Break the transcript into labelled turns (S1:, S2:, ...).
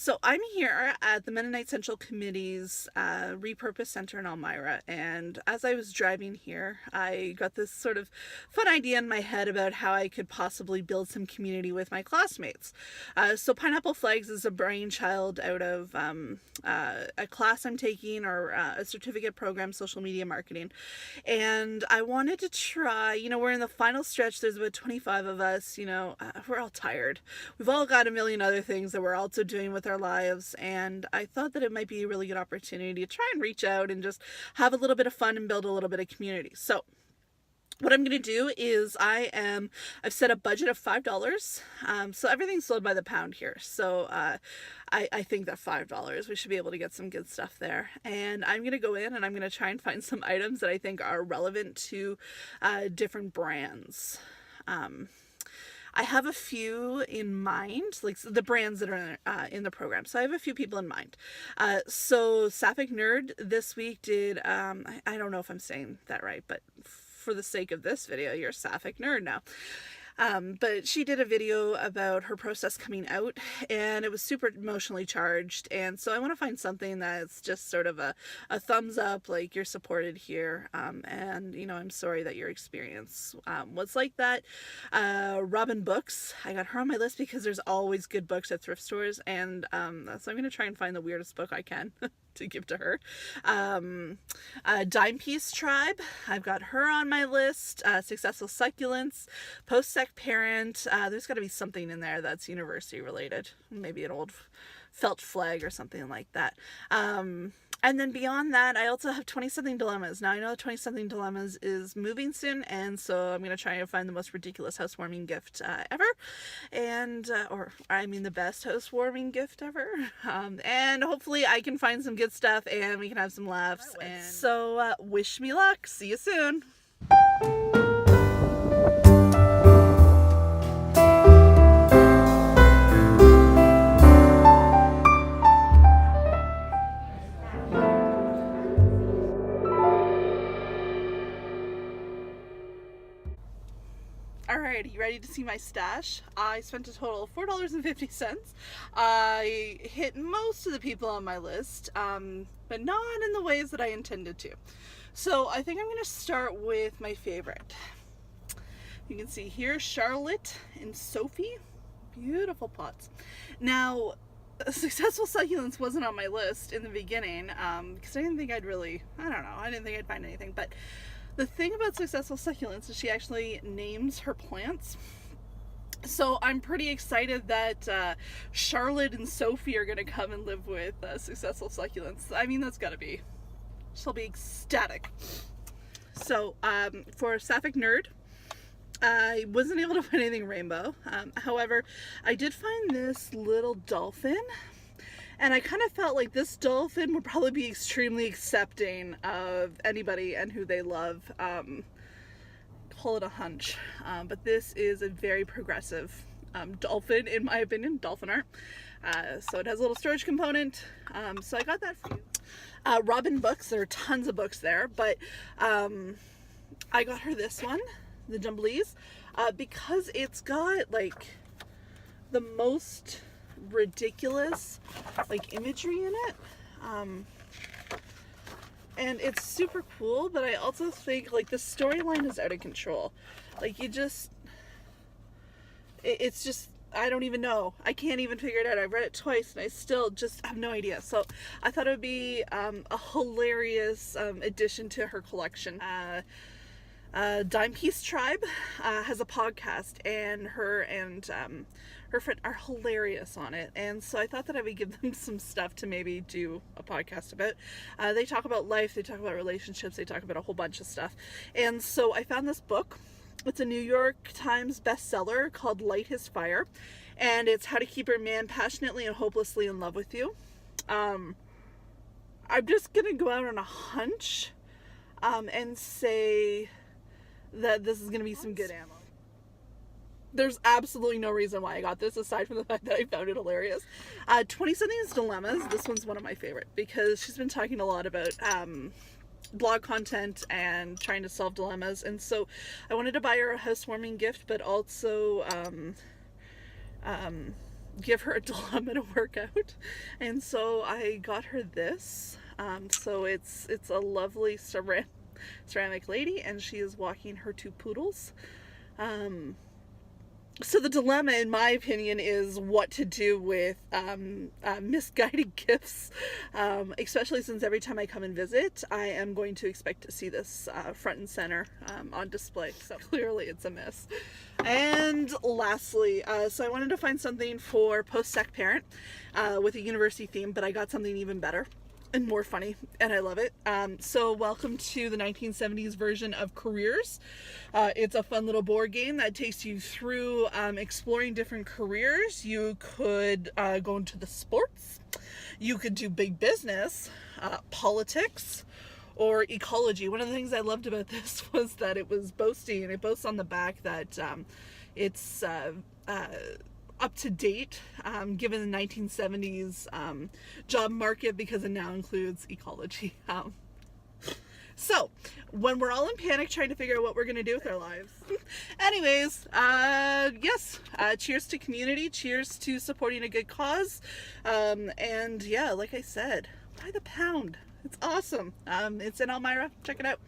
S1: So I'm here at the Mennonite Central Committee's repurposed center in Elmira, and as I was driving here, I got this sort of fun idea in my head about how I could possibly build some community with my classmates. So Pineapple Flags is a brainchild out of a class I'm taking, or a certificate program, social media marketing, and I wanted to try, we're in the final stretch, there's about 25 of us, we're all tired. We've all got a million other things that we're also doing with our lives, and I thought that it might be a really good opportunity to try and reach out and just have a little bit of fun and build a little bit of community. So what I'm going to do is I've set a budget of $5. So everything's sold by the pound here. So I think that $5, we should be able to get some good stuff there. And I'm going to go in and I'm going to try and find some items that I think are relevant to different brands. I have a few in mind, like the brands that are in the program. So I have a few people in mind. So Sapphic Nerd this week did, I don't know if I'm saying that right, but for the sake of this video, you're a Sapphic Nerd now. But she did a video about her process coming out, and it was super emotionally charged, and so I want to find something that's just sort of a thumbs up, like you're supported here, and I'm sorry that your experience was like that. Robin Books, I got her on my list because there's always good books at thrift stores, and so I'm going to try and find the weirdest book I can to give to her. Dime Piece Tribe, I've got her on my list. Successful Succulents, Post-Sec Parent, there's got to be something in there that's university related, maybe an old felt flag or something like that. And then beyond that, I also have 20-something dilemmas. Now I know 20-something dilemmas is moving soon, and so I'm going to try and find the most ridiculous housewarming gift ever, and the best housewarming gift ever. And hopefully I can find some good stuff and we can have some laughs. And so wish me luck. See you soon. Alright, are you ready to see my stash? I spent a total of $4.50. I hit most of the people on my list, but not in the ways that I intended to. So I think I'm going to start with my favorite. You can see here, Charlotte and Sophie. Beautiful pots. Now, Successful Succulents wasn't on my list in the beginning, because I didn't think I didn't think I'd find anything, but the thing about Successful Succulents is she actually names her plants. So I'm pretty excited that Charlotte and Sophie are going to come and live with Successful Succulents. I mean, she'll be ecstatic. So for Sapphic Nerd, I wasn't able to find anything rainbow. However, I did find this little dolphin. And I kind of felt like this dolphin would probably be extremely accepting of anybody and who they love. Call it a hunch. But this is a very progressive dolphin, in my opinion, dolphin art. So it has a little storage component. So I got that for you. Robin Books, there are tons of books there, but I got her this one, the Jumblies, because it's got like the most ridiculous imagery in it, and it's super cool, but I also think the storyline is out of control. It's just, I don't even know, I can't even figure it out. I've read it twice and I still just have no idea. So I thought it would be a hilarious addition to her collection. Dime Piece Tribe has a podcast, and her friend are hilarious on it, and so I thought that I would give them some stuff to maybe do a podcast about. They talk about life, they talk about relationships, they talk about a whole bunch of stuff, and so I found this book. It's a New York Times bestseller called Light His Fire, and it's how to keep your man passionately and hopelessly in love with you. I'm just gonna go out on a hunch and say that this is gonna be some good ammo. There's absolutely no reason why I got this, aside from the fact that I found it hilarious. 20-something's Dilemmas, this one's one of my favorite, because she's been talking a lot about blog content and trying to solve dilemmas, and so I wanted to buy her a housewarming gift, but also give her a dilemma to work out. And so I got her this. So it's a lovely ceramic lady, and she is walking her two poodles. So the dilemma, in my opinion, is what to do with misguided gifts, especially since every time I come and visit, I am going to expect to see this front and center on display. So clearly it's a miss. And lastly, so I wanted to find something for post-sec parent with a university theme, but I got something even better and more funny, and I love it. So welcome to the 1970s version of Careers. It's a fun little board game that takes you through exploring different careers. You could go into the sports, you could do big business, politics, or ecology. One of the things I loved about this was that it was boasting, and it boasts on the back that it's up to date, given the 1970s job market, because it now includes ecology. So, when we're all in panic trying to figure out what we're going to do with our lives. Anyways, yes, cheers to community, cheers to supporting a good cause, and yeah, like I said, buy the pound. It's awesome. It's in Elmira. Check it out.